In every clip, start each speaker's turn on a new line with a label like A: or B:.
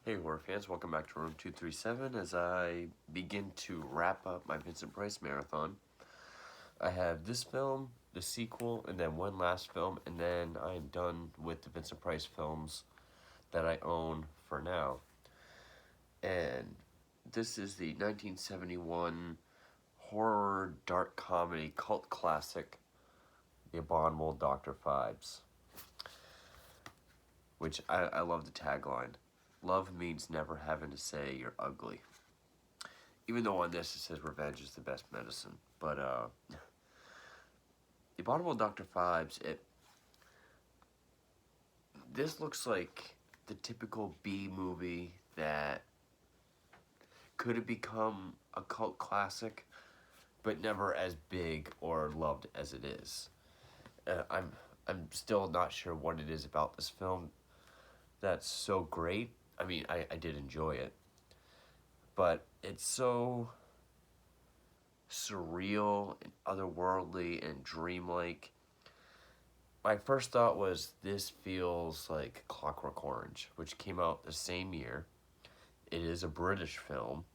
A: Hey horror fans, welcome back to Room 237 as I begin to wrap up my Vincent Price marathon. I have this film, the sequel, and then one last film, and then I am done with the Vincent Price films that I own for now. And this is the 1971 horror dark comedy cult classic, The Abominable Dr. Phibes, which I love the tagline. Love means never having to say you're ugly. Even though on this it says revenge is the best medicine. But The Abominable Dr. Phibes, this looks like the typical B movie that could have become a cult classic, but never as big or loved as it is. I'm still not sure what it is about this film that's so great. I mean, I did enjoy it, but it's so surreal and otherworldly and dreamlike. My first thought was this feels like Clockwork Orange, which came out the same year. It is a British film,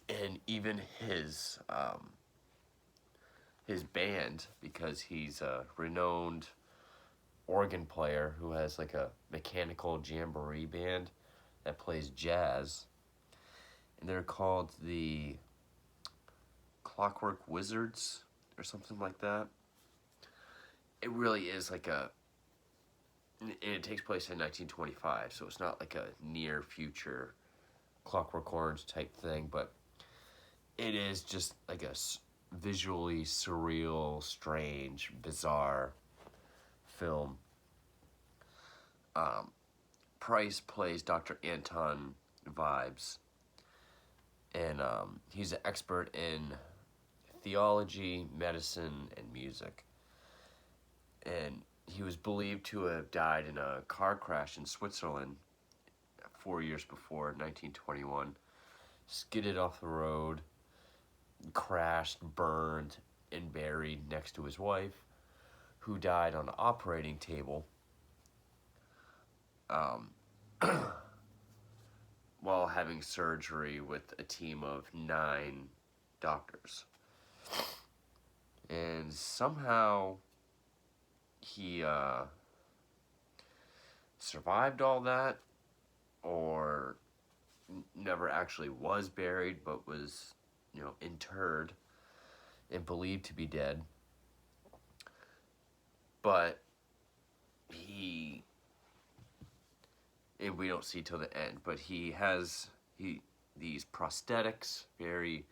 A: and even his band, because he's a renowned organ player who has like a mechanical jamboree band that plays jazz, and they're called the Clockwork Wizards or something like that. It really is like and it takes place in 1925, so it's not like a near future Clockwork Orange type thing, but it is just like a visually surreal, strange, bizarre film. Price plays Dr. Anton Vibes, and he's an expert in theology, medicine, and music. And he was believed to have died in a car crash in Switzerland 4 years before, 1921. Skidded off the road, crashed, burned, and buried next to his wife, who died on an operating table while having surgery with a team of 9 doctors. And somehow he survived all that, or never actually was buried, but was, interred and believed to be dead. But and we don't see till the end, but he has these prosthetics, very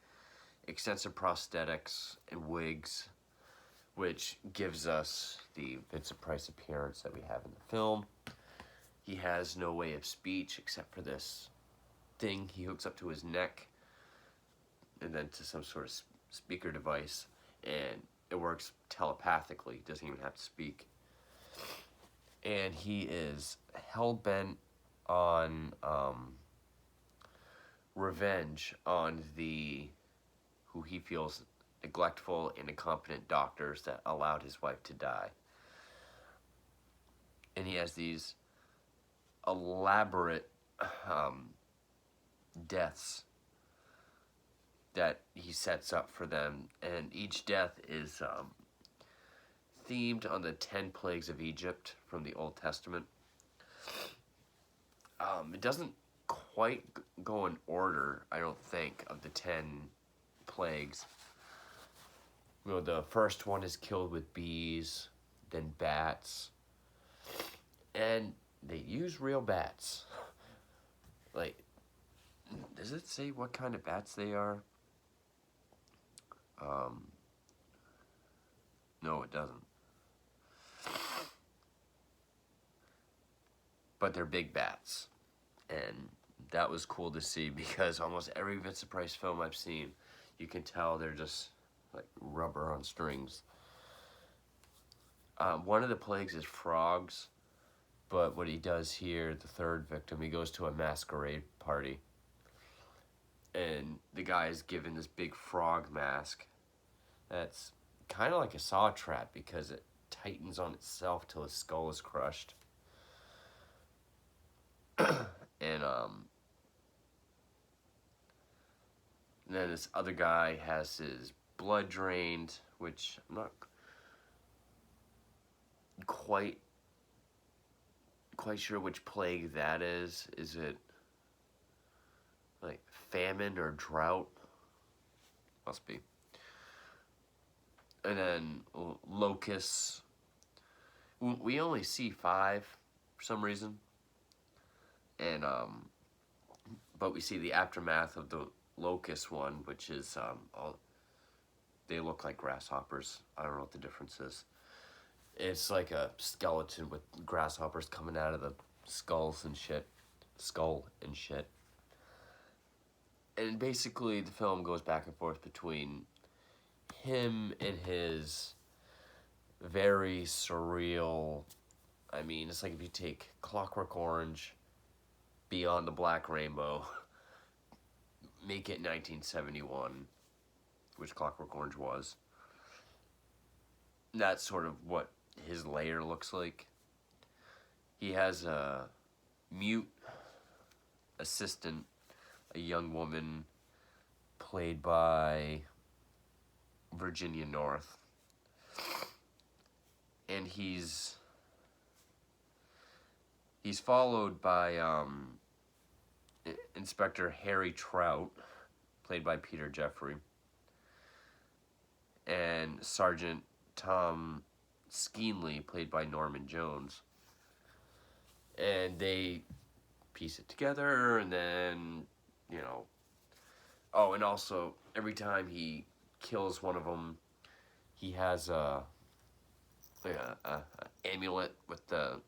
A: extensive prosthetics and wigs, which gives us the Vincent Price appearance that we have in the film. He has no way of speech except for this thing he hooks up to his neck and then to some sort of speaker device, and it works telepathically. He doesn't even have to speak. And he is hell-bent on revenge on who he feels neglectful and incompetent doctors that allowed his wife to die. And he has these elaborate deaths that he sets up for them, and each death is themed on the 10 plagues of Egypt from the Old Testament. It doesn't quite go in order, I don't think, of the 10 plagues. The first one is killed with bees, then bats, and they use real bats. Like, does it say what kind of bats they are? No, it doesn't. But they're big bats, and that was cool to see, because almost every Vincent Price film I've seen, you can tell they're just like rubber on strings. One of the plagues is frogs, but what he does here, the third victim, he goes to a masquerade party, and the guy is given this big frog mask that's kind of like a saw trap, because it tightens on itself till his skull is crushed. And then this other guy has his blood drained, which I'm not quite sure which plague that is. Is it like famine or drought? Must be. And then locusts. We only see 5 for some reason, and but we see the aftermath of the locust one, which is they look like grasshoppers. I don't know what the difference is. It's like a skeleton with grasshoppers coming out of the skull and shit. And basically, the film goes back and forth between him and his very surreal. I mean, it's like if you take Clockwork Orange, Beyond the Black Rainbow, make it 1971, which Clockwork Orange was. That's sort of what his lair looks like. He has a mute assistant, a young woman played by Virginia North. And he's followed by Inspector Harry Trout, played by Peter Jeffrey, and Sergeant Tom Skeenley, played by Norman Jones. And they piece it together, and then, you know... Oh, and also, every time he kills one of them, he has a amulet with the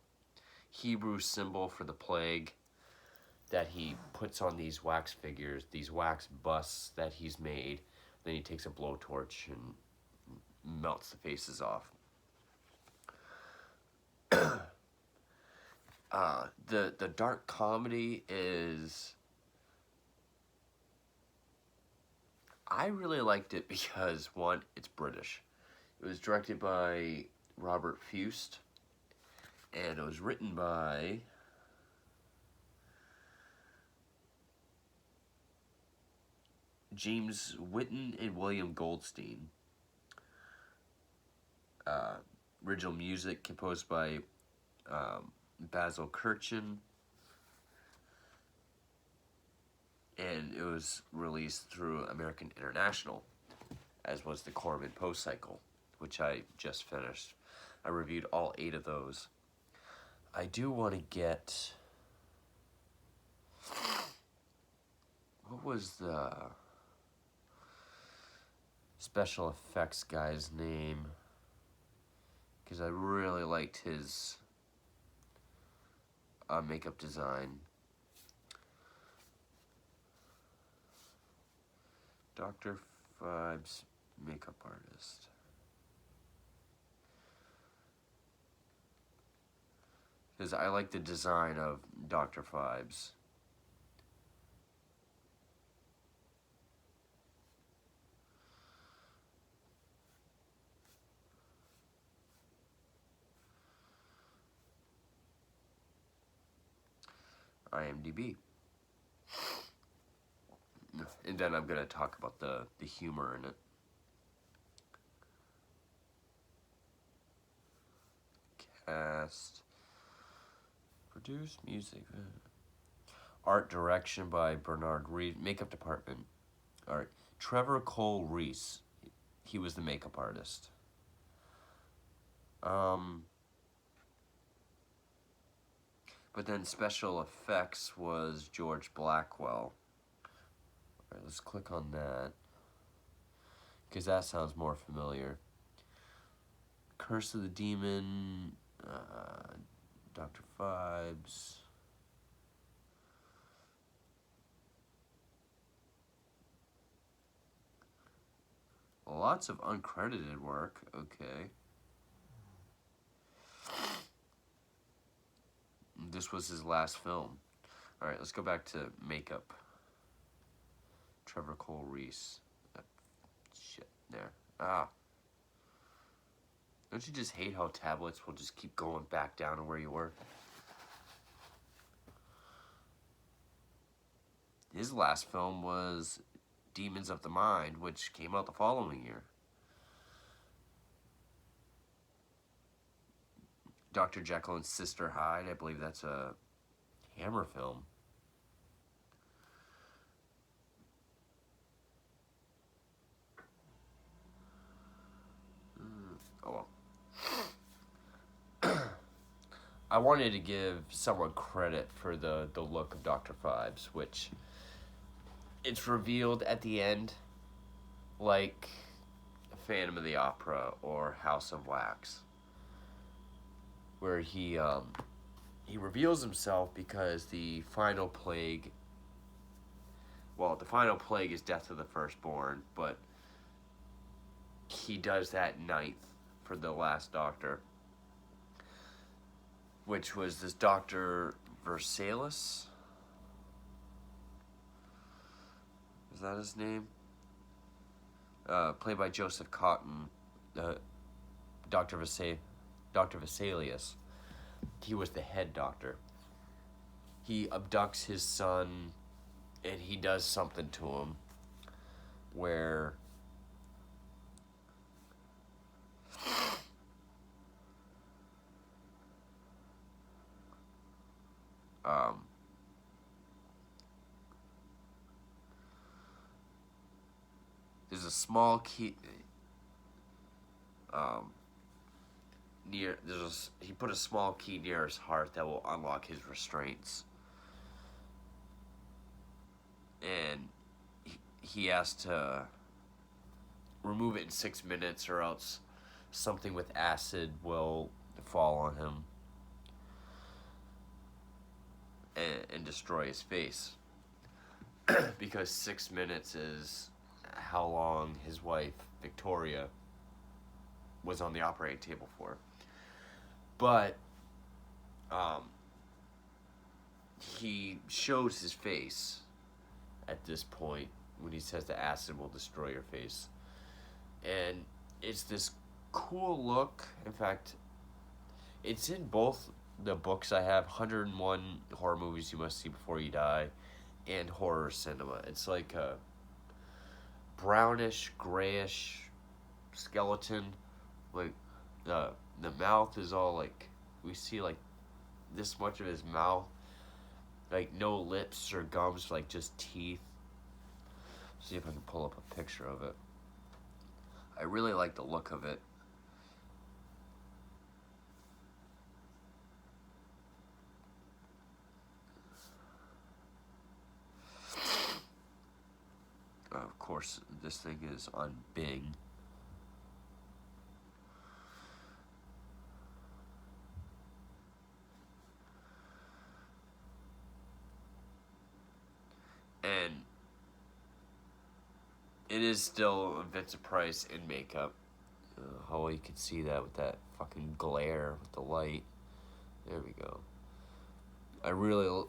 A: Hebrew symbol for the plague that he puts on these wax figures, these wax busts that he's made. Then he takes a blowtorch and melts the faces off. The dark comedy is... I really liked it because, one, it's British. It was directed by Robert Phibes, and it was written by James Whitten and William Goldstein. Original music composed by Basil Kirchen, and it was released through American International, as was the Corman Post cycle, which I just finished. I reviewed all 8 of those. I do want to get... What was the special effects guy's name? Because I really liked his makeup design. Dr. Phibes, makeup artist. Because I like the design of Dr. Phibes. IMDb. And then I'm going to talk about the humor in it. Cast. Produced music. Art direction by Bernard Reed. Makeup department. Art. Trevor Cole Reese. He was the makeup artist. But then special effects was George Blackwell. Alright, let's click on that, because that sounds more familiar. Curse of the Demon, Dr. Phibes. Lots of uncredited work, okay. This was his last film. Alright, let's go back to makeup. Trevor Cole Reese. Shit, there. Don't you just hate how tablets will just keep going back down to where you were? His last film was Demons of the Mind, which came out the following year. Dr. Jekyll and Sister Hyde, I believe that's a Hammer film. Oh well. I wanted to give someone credit for the look of Dr. Phibes, which it's revealed at the end like Phantom of the Opera or House of Wax, where he reveals himself because the final plague is death of the firstborn, but he does that ninth for the last doctor, which was this Dr. Versailles. Is that his name? Played by Joseph Cotton, Dr. Vesalius. He was the head doctor. He abducts his son, and he does something to him where there's a small key he put a small key near his heart that will unlock his restraints, and he has to remove it in 6 minutes, or else something with acid will fall on him and destroy his face. Because 6 minutes is how long his wife Victoria was on the operating table for. But he shows his face at this point when he says the acid will destroy your face. And it's this cool look. In fact, it's in both the books I have, 101 Horror Movies You Must See Before You Die, and Horror Cinema. It's like a brownish, grayish skeleton. Like, the mouth is all like, we see like this much of his mouth, like no lips or gums, like just teeth. See if I can pull up a picture of it. I really like the look of it. Of course, this thing is on Bing. And it is still Vincent Price in makeup. How well you can see that with that fucking glare with the light. There we go. I really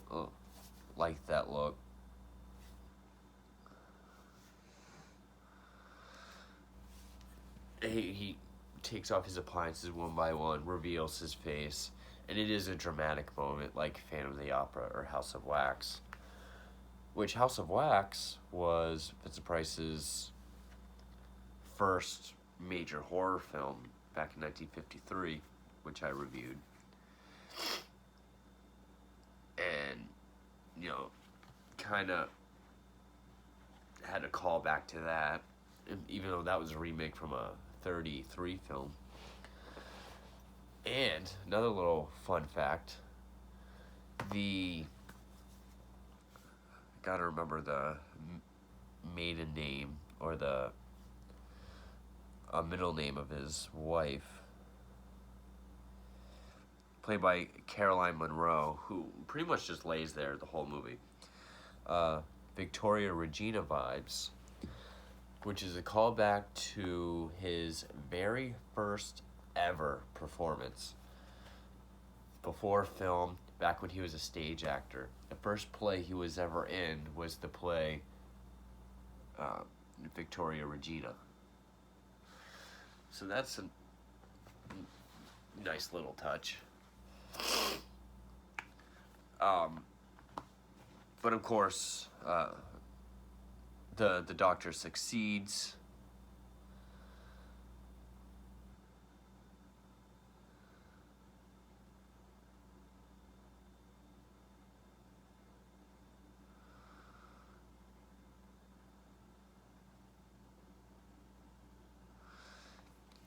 A: like that look. He takes off his appliances one by one, reveals his face, and it is a dramatic moment like Phantom of the Opera or House of Wax. Which House of Wax was Vincent Price's first major horror film back in 1953, which I reviewed. And, kind of had a call back to that, even though that was a remake from a 1933 film. And another little fun fact, gotta remember the maiden name or the middle name of his wife, played by Caroline Munro, who pretty much just lays there the whole movie. Victoria Regina Vibes, which is a callback to his very first ever performance before film, back when he was a stage actor. The first play he was ever in was the play Victoria Regina. So that's a nice little touch. But of course, the doctor succeeds.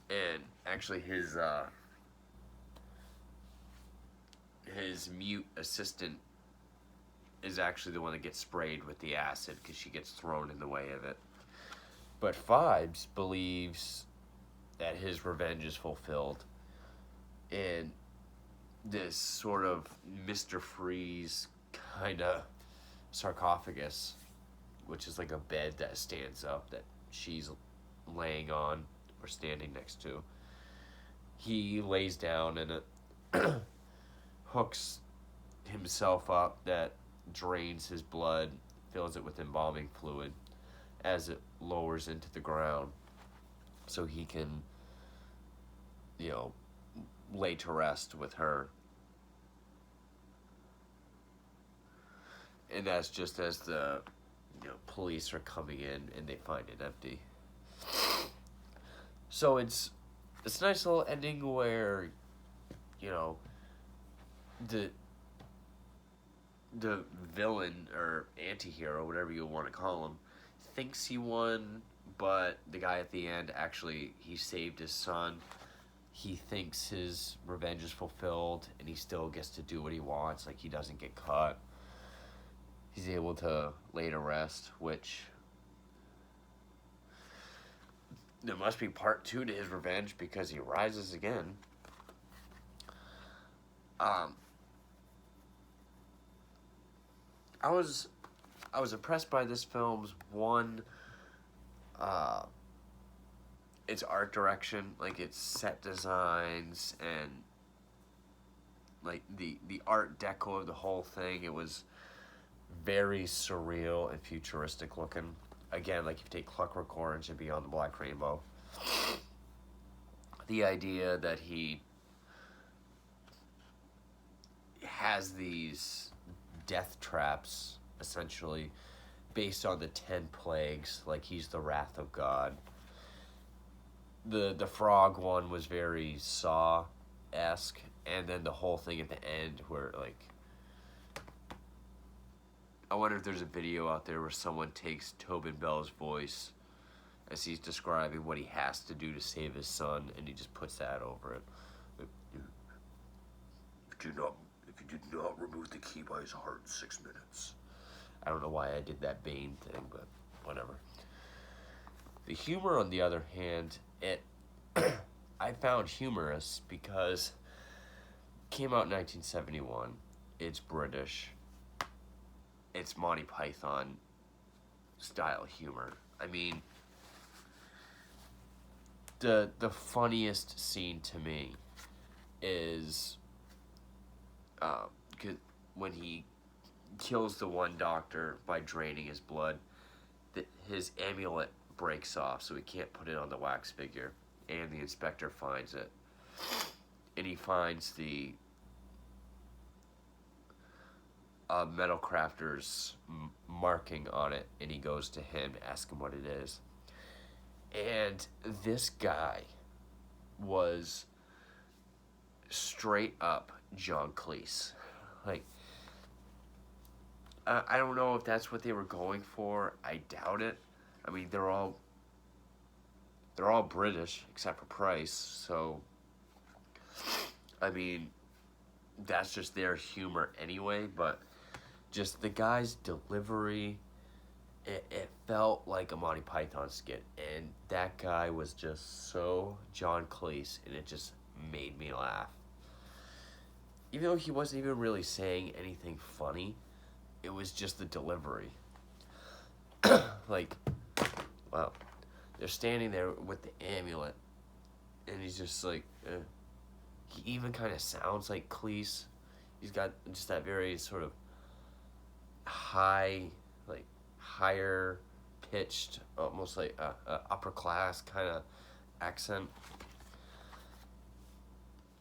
A: And actually his mute assistant is actually the one that gets sprayed with the acid because she gets thrown in the way of it. But Phibes believes that his revenge is fulfilled in this sort of Mr. Freeze kind of sarcophagus, which is like a bed that stands up that she's laying on or standing next to. He lays down and it hooks himself up that drains his blood, fills it with embalming fluid as it lowers into the ground so he can, lay to rest with her. And that's just as the police are coming in and they find it empty. So it's a nice little ending where, the villain or anti-hero, whatever you want to call him, thinks he won, but the guy at the end actually, he saved his son. He thinks his revenge is fulfilled and he still gets to do what he wants, like he doesn't get caught. He's able to lay to rest, which there must be part 2 to his revenge because he rises again. I was impressed by this film's its art direction, like its set designs and like the art deco of the whole thing. It was very surreal and futuristic looking. Again, like if you take Clockwork Orange and Beyond the Black Rainbow, the idea that he has these death traps essentially based on the 10 plagues, like he's the wrath of God. The frog one was very Saw-esque, and then the whole thing at the end where like, I wonder if there's a video out there where someone takes Tobin Bell's voice as he's describing what he has to do to save his son, and he just puts that over it. If you did not remove the key by his heart in 6 minutes. I don't know why I did that Bane thing, but whatever. The humor, on the other hand, I found humorous because it came out in 1971. It's British. It's Monty Python style humor. I mean, the funniest scene to me is when he kills the one doctor by draining his blood, his amulet breaks off, so he can't put it on the wax figure, and the inspector finds it, and he finds the metal crafter's marking on it, and he goes to him to ask him what it is. And this guy was straight up John Cleese. Like, I don't know if that's what they were going for. I doubt it. I mean, they're all British except for Price, so I mean, that's just their humor anyway. But just the guy's delivery, it felt like a Monty Python skit, and that guy was just so John Cleese, and it just made me laugh. Even though he wasn't even really saying anything funny, it was just the delivery. Like, wow. They're standing there with the amulet, and he's just like, he even kind of sounds like Cleese. He's got just that very sort of high, like, higher pitched, almost like a upper class kind of accent.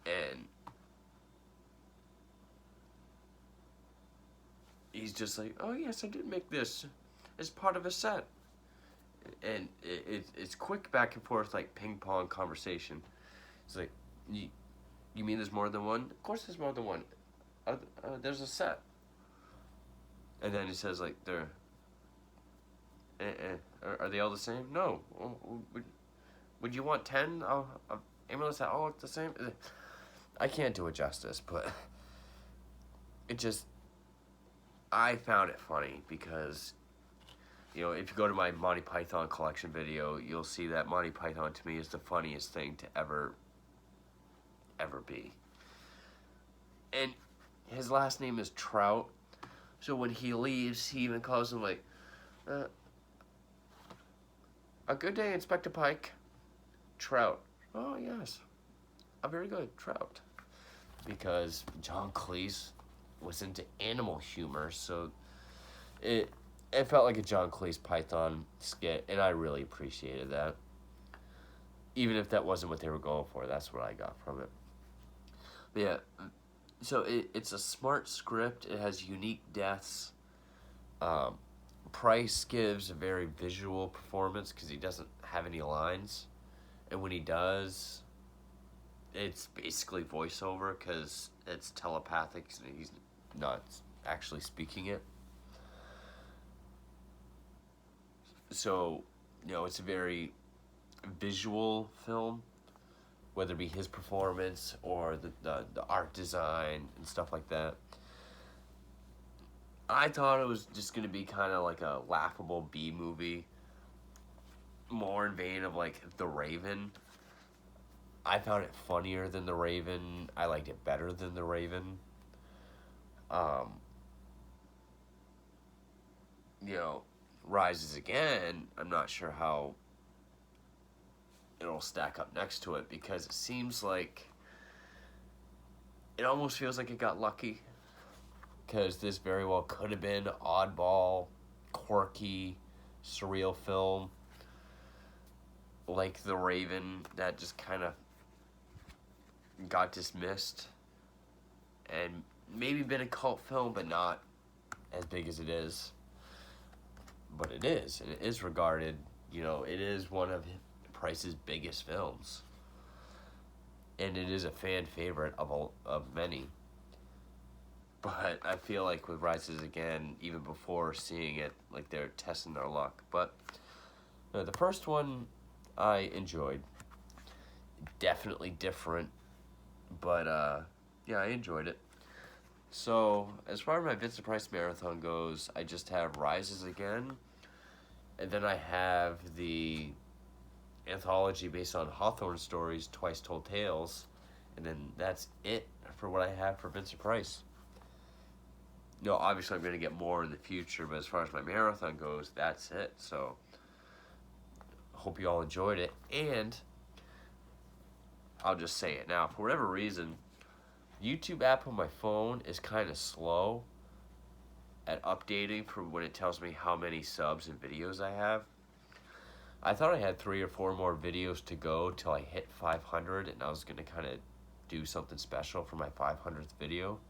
A: And he's just like, oh yes, I did make this as part of a set. and it's quick back and forth like ping pong conversation. It's like, you mean there's more than one? Of course there's more than one. There's a set. And then he says like they're, are they all the same? No. Would you want 10 amulets that all look the same? I can't do it justice, but it just, I found it funny because, you know, if you go to my Monty Python collection video, you'll see that Monty Python to me is the funniest thing to ever be. And his last name is Trout, so when he leaves, he even calls him like, a good day, Inspector Pike. Trout. Oh, yes. A very good Trout. Because John Cleese was into animal humor, so it felt like a John Cleese Python skit, and I really appreciated that. Even if that wasn't what they were going for, that's what I got from it. But yeah, so it's a smart script. It has unique deaths. Price gives a very visual performance because he doesn't have any lines. And when he does, it's basically voiceover because it's telepathic and he's not actually speaking it. So, you know, it's a very visual film, whether it be his performance or the art design and stuff like that. I thought it was just going to be kind of like a laughable B movie, more in vein of like The Raven. I found it funnier than The Raven. I liked it better than The Raven. You know, Rises Again, I'm not sure how it'll stack up next to it because it seems like it almost feels like it got lucky because this very well could have been an oddball, quirky, surreal film like The Raven that just kind of got dismissed and maybe been a cult film, but not as big as it is. But it is, and it is regarded, you know, it is one of Price's biggest films. And it is a fan favorite of many. But I feel like with Rises Again, even before seeing it, like they're testing their luck. But no, the first one I enjoyed. Definitely different, but yeah, I enjoyed it. So as far as my Vincent Price marathon goes, I just have Rises Again, and then I have the anthology based on Hawthorne stories, Twice Told Tales, and then that's it for what I have for Vincent Price. No, obviously I'm going to get more in the future, but as far as my marathon goes, that's it. So, hope you all enjoyed it, and I'll just say it now. For whatever reason, YouTube app on my phone is kind of slow at updating for when it tells me how many subs and videos I have. I thought I had 3 or 4 more videos to go till I hit 500, and I was going to kind of do something special for my 500th video.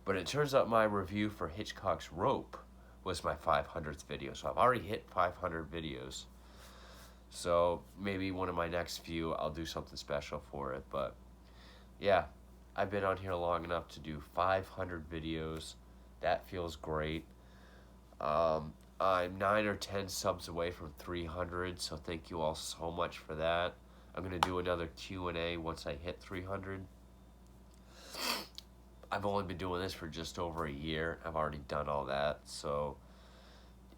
A: But it turns out my review for Hitchcock's Rope was my 500th video, so I've already hit 500 videos. So maybe one of my next few, I'll do something special for it. But yeah, I've been on here long enough to do 500 videos. That feels great. I'm 9 or 10 subs away from 300, so thank you all so much for that. I'm going to do another Q&A once I hit 300. I've only been doing this for just over a year. I've already done all that, so...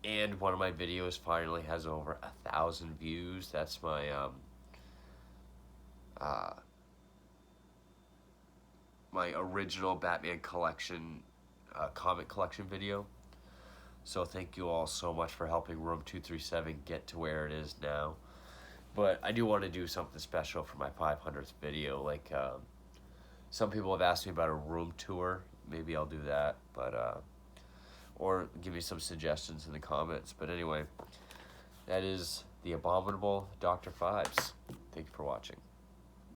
A: And one of my videos finally has over 1,000 views. That's my, my original Batman collection, comic collection video. So thank you all so much for helping Room 237 get to where it is now. But I do want to do something special for my 500th video. Like, some people have asked me about a room tour. Maybe I'll do that. But, or give me some suggestions in the comments. But anyway, that is the Abominable Dr. Phibes. Thank you for watching.